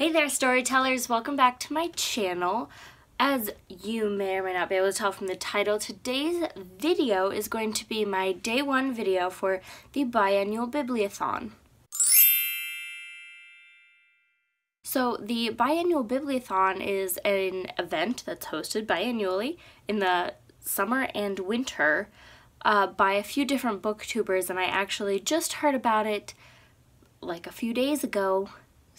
Hey there, storytellers! Welcome back to my channel. As you may or may not be able to tell from the title, today's video is going to be my day one video for the Biannual Bibliothon. So the Biannual Bibliothon is an event that's hosted biannually in the summer and winter by a few different booktubers, and I actually just heard about it like a few days ago.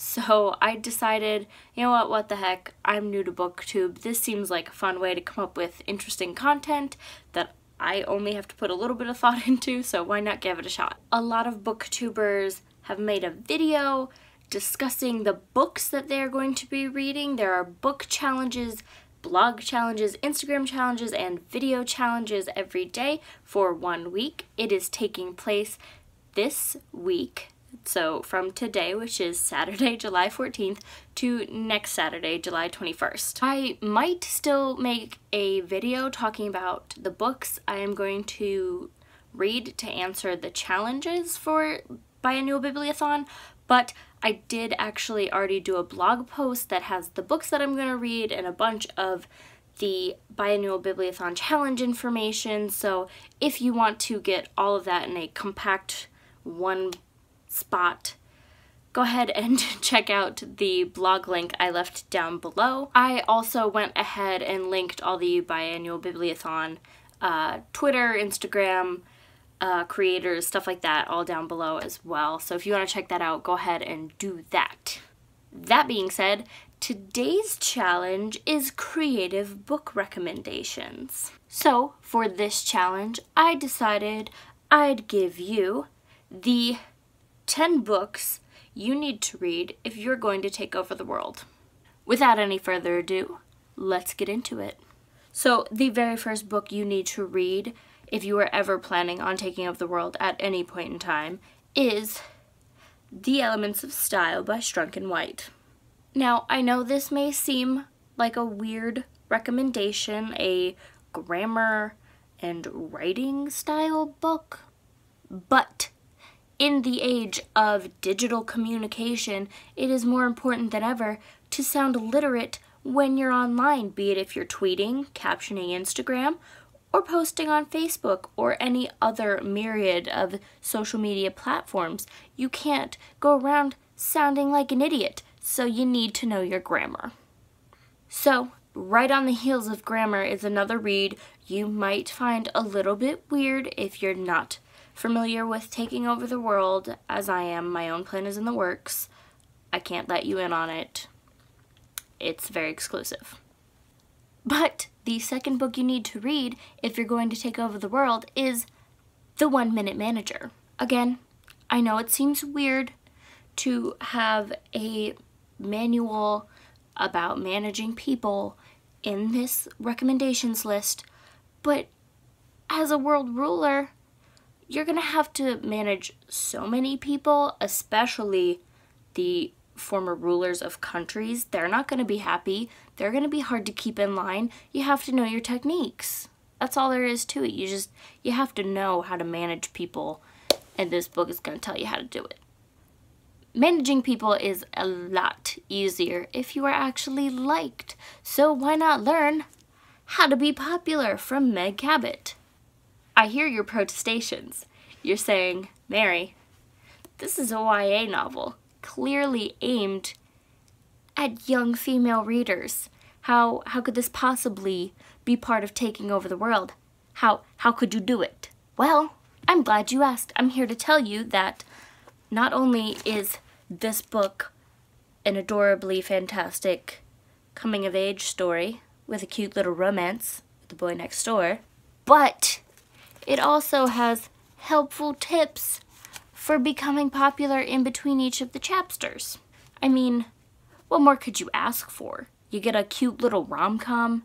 So I decided, you know what the heck, I'm new to BookTube. This seems like a fun way to come up with interesting content that I only have to put a little bit of thought into, so why not give it a shot? A lot of booktubers have made a video discussing the books that they're going to be reading. There are book challenges, blog challenges, Instagram challenges, and video challenges every day for 1 week. It is taking place this week. So from today, which is Saturday, July 14th, to next Saturday, July 21st. I might still make a video talking about the books I am going to read to answer the challenges for Biannual Bibliothon, but I did actually already do a blog post that has the books that I'm going to read and a bunch of the Biannual Bibliothon challenge information. So if you want to get all of that in a compact one spot, go ahead and check out the blog link I left down below. I also went ahead and linked all the Biannual Bibliothon Twitter, Instagram, creators, stuff like that, all down below as well. So if you want to check that out, go ahead and do that. That being said, today's challenge is creative book recommendations. So for this challenge, I decided I'd give you the 10 books you need to read if you're going to take over the world. Without any further ado, let's get into it. So the very first book you need to read if you are ever planning on taking over the world at any point in time is The Elements of Style by Strunk and White. Now, I know this may seem like a weird recommendation, a grammar and writing style book, but in the age of digital communication, it is more important than ever to sound literate when you're online, be it if you're tweeting, captioning Instagram, or posting on Facebook or any other myriad of social media platforms. You can't go around sounding like an idiot, so you need to know your grammar. So, right on the heels of grammar is another read you might find a little bit weird if you're not familiar with taking over the world, as I am. My own plan is in the works. I can't let you in on it. It's very exclusive. But the second book you need to read if you're going to take over the world is The 1 Minute Manager. Again, I know it seems weird to have a manual about managing people in this recommendations list, but as a world ruler, you're gonna have to manage so many people, especially the former rulers of countries. They're not gonna be happy. They're gonna be hard to keep in line. You have to know your techniques. That's all there is to it. You have to know how to manage people, and this book is gonna tell you how to do it. Managing people is a lot easier if you are actually liked. So why not learn How to Be Popular from Meg Cabot? I hear your protestations. You're saying, Mary, this is a YA novel, clearly aimed at young female readers. How could this possibly be part of taking over the world? How could you do it? Well, I'm glad you asked. I'm here to tell you that not only is this book an adorably fantastic coming-of-age story with a cute little romance with the boy next door, but it also has helpful tips for becoming popular in between each of the chapters. I mean, what more could you ask for? You get a cute little rom-com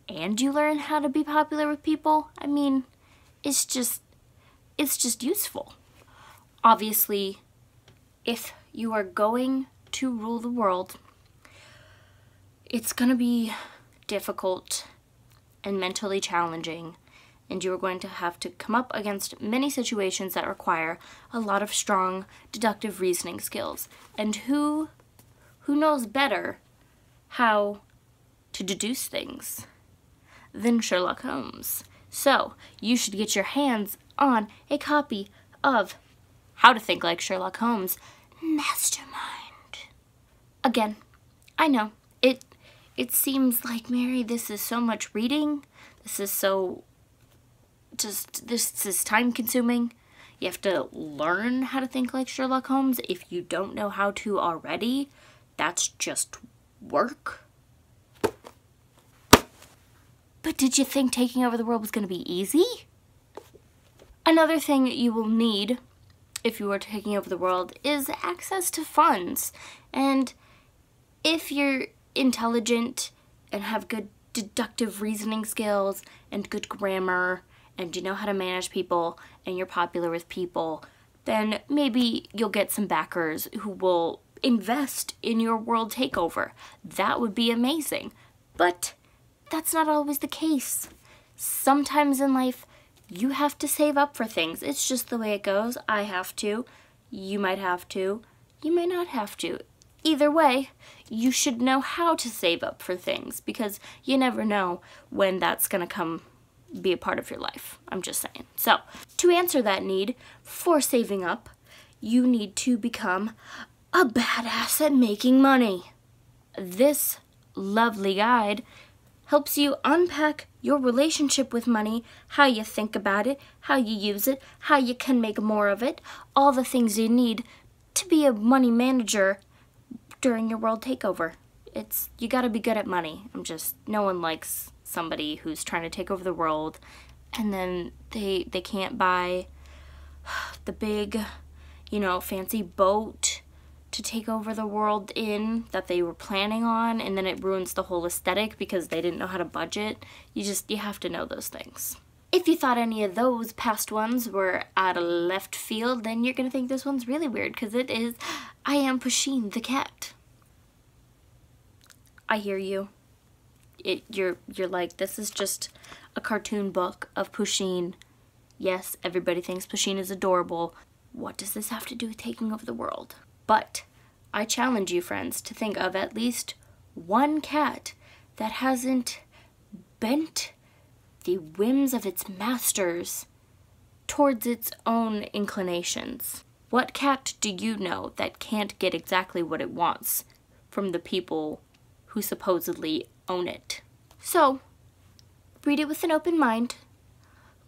and you learn how to be popular with people? I mean, it's just useful. Obviously, if you are going to rule the world, it's gonna be difficult and mentally challenging, and you are going to have to come up against many situations that require a lot of strong deductive reasoning skills. And who who knows better how to deduce things than Sherlock Holmes? So, you should get your hands on a copy of How to Think Like Sherlock Holmes Mastermind. Again, I know, it seems like, Mary, this is so much reading. This is so, this is time consuming. You have to learn how to think like Sherlock Holmes. If you don't know how to already, that's just work. But did you think taking over the world was going to be easy? Another thing you will need if you are taking over the world is access to funds. And if you're intelligent and have good deductive reasoning skills and good grammar and you know how to manage people and you're popular with people, then maybe you'll get some backers who will invest in your world takeover. That would be amazing. But that's not always the case. Sometimes in life, you have to save up for things. It's just the way it goes. I have to. You might have to. You may not have to. Either way, you should know how to save up for things because you never know when that's going to be a part of your life. I'm just saying. So, to answer that need for saving up, you need to become a badass at making money. This lovely guide helps you unpack your relationship with money, how you think about it, how you use it, how you can make more of it, all the things you need to be a money manager during your world takeover. You gotta be good at money. No one likes somebody who's trying to take over the world and then they can't buy the big, fancy boat to take over the world in that they were planning on, and then it ruins the whole aesthetic because they didn't know how to budget. You have to know those things. If you thought any of those past ones were out of left field, then you're gonna think this one's really weird because it is I Am Pusheen the Cat. I hear you. You're like, this is just a cartoon book of Pusheen. Yes, everybody thinks Pusheen is adorable. What does this have to do with taking over the world? But I challenge you, friends, to think of at least one cat that hasn't bent the whims of its masters towards its own inclinations. What cat do you know that can't get exactly what it wants from the people who supposedly own it? So, read it with an open mind.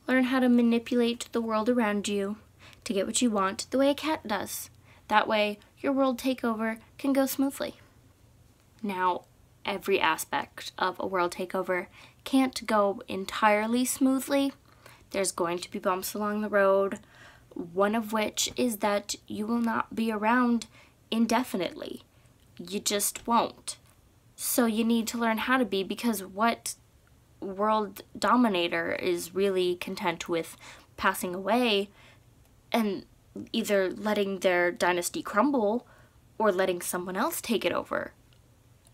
Learn how to manipulate the world around you to get what you want the way a cat does. That way, your world takeover can go smoothly. Now, every aspect of a world takeover can't go entirely smoothly. There's going to be bumps along the road, one of which is that you will not be around indefinitely. You just won't. So you need to learn how to be, because what world dominator is really content with passing away and either letting their dynasty crumble or letting someone else take it over?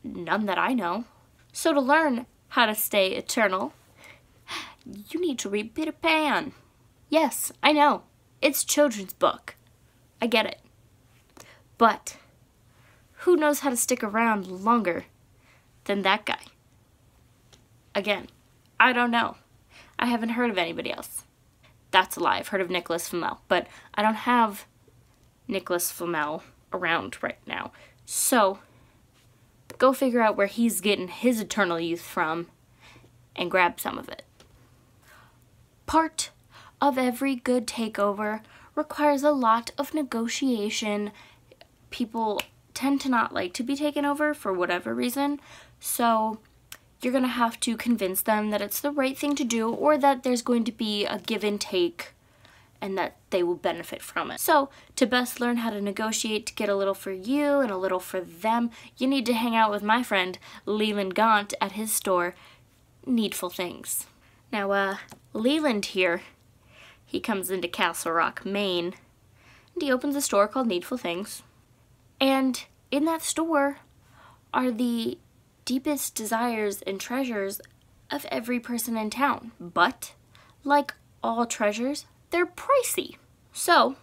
None that I know. So to learn how to stay eternal, you need to read Peter Pan. Yes, I know. It's a children's book. I get it. But who knows how to stick around longer than that guy? Again, I don't know. I haven't heard of anybody else. That's a lie. I've heard of Nicholas Flamel, but I don't have Nicholas Flamel around right now. So go figure out where he's getting his eternal youth from and grab some of it. Part of every good takeover requires a lot of negotiation. People tend to not like to be taken over for whatever reason, so you're going to have to convince them that it's the right thing to do, or that there's going to be a give and take and that they will benefit from it. So to best learn how to negotiate to get a little for you and a little for them, you need to hang out with my friend Leland Gaunt at his store, Needful Things. Now, Leland here, he comes into Castle Rock, Maine, and he opens a store called Needful Things. And in that store are the deepest desires and treasures of every person in town. But, like all treasures, they're pricey. So,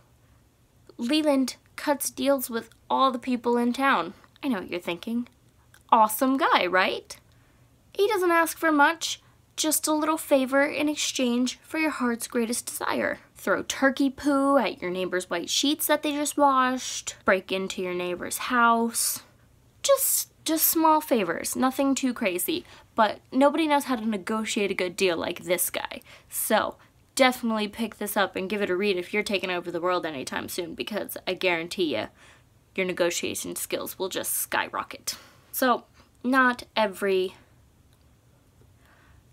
Leland cuts deals with all the people in town. I know what you're thinking. Awesome guy, right? He doesn't ask for much, just a little favor in exchange for your heart's greatest desire. Throw turkey poo at your neighbor's white sheets that they just washed, break into your neighbor's house. Just small favors, nothing too crazy, but nobody knows how to negotiate a good deal like this guy. So definitely pick this up and give it a read if you're taking over the world anytime soon, because I guarantee you, your negotiation skills will just skyrocket. So not every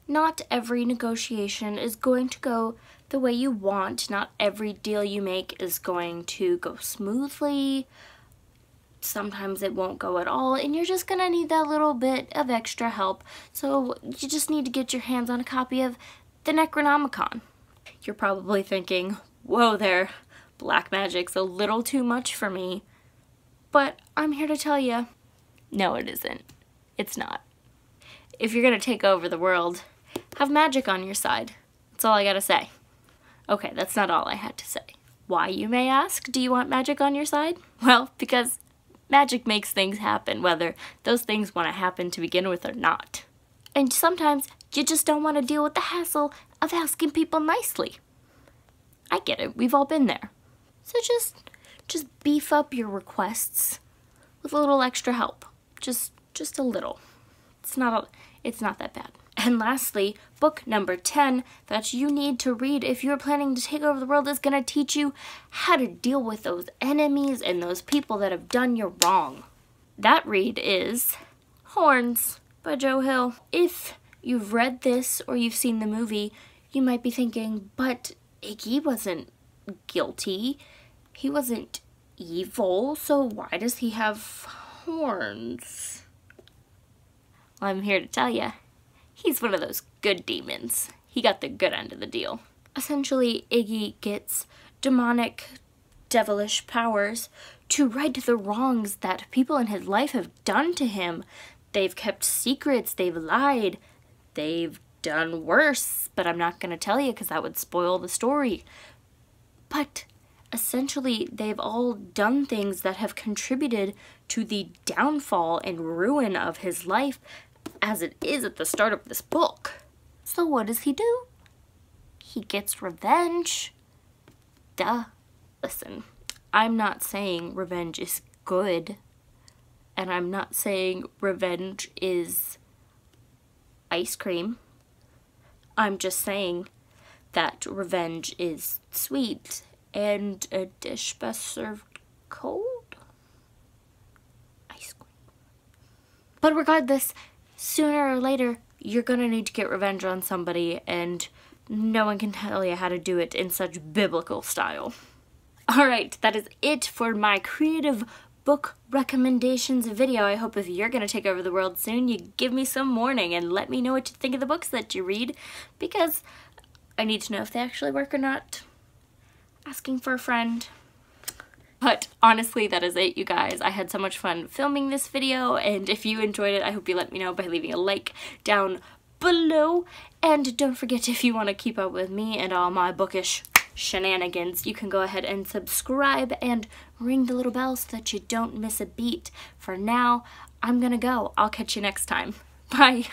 negotiation is going to go the way you want. Not every deal you make is going to go smoothly. Sometimes it won't go at all, and you're just gonna need that little bit of extra help. So you just need to get your hands on a copy of the Necronomicon. You're probably thinking, whoa there, black magic's a little too much for me. But I'm here to tell you, no it isn't. It's not. If you're gonna take over the world, have magic on your side. That's all I gotta say. Okay, that's not all I had to say. Why, you may ask? Do you want magic on your side? Well, because magic makes things happen, whether those things want to happen to begin with or not. And sometimes you just don't want to deal with the hassle of asking people nicely. I get it, we've all been there. So just beef up your requests with a little extra help. Just a little. It's not that bad. And lastly, book number 10 that you need to read if you're planning to take over the world is going to teach you how to deal with those enemies and those people that have done you wrong. That read is Horns by Joe Hill. If you've read this or you've seen the movie, you might be thinking, but Iggy wasn't guilty. He wasn't evil, so why does he have horns? Well, I'm here to tell you. He's one of those good demons. He got the good end of the deal. Essentially, Iggy gets demonic, devilish powers to right the wrongs that people in his life have done to him. They've kept secrets, they've lied, they've done worse, but I'm not going to tell you because that would spoil the story. But essentially, they've all done things that have contributed to the downfall and ruin of his life as it is at the start of this book. So what does he do? He gets revenge. Duh. Listen, I'm not saying revenge is good, and I'm not saying revenge is ice cream. I'm just saying that revenge is sweet and a dish best served cold. Ice cream. But regardless, sooner or later, you're gonna need to get revenge on somebody, and no one can tell you how to do it in such biblical style. Alright, that is it for my creative book recommendations video. I hope if you're gonna take over the world soon, you give me some warning and let me know what you think of the books that you read, because I need to know if they actually work or not. Asking for a friend. But honestly, that is it, you guys. I had so much fun filming this video, and if you enjoyed it, I hope you let me know by leaving a like down below. And don't forget, if you want to keep up with me and all my bookish shenanigans, you can go ahead and subscribe and ring the little bell so that you don't miss a beat. For now, I'm gonna go. I'll catch you next time. Bye.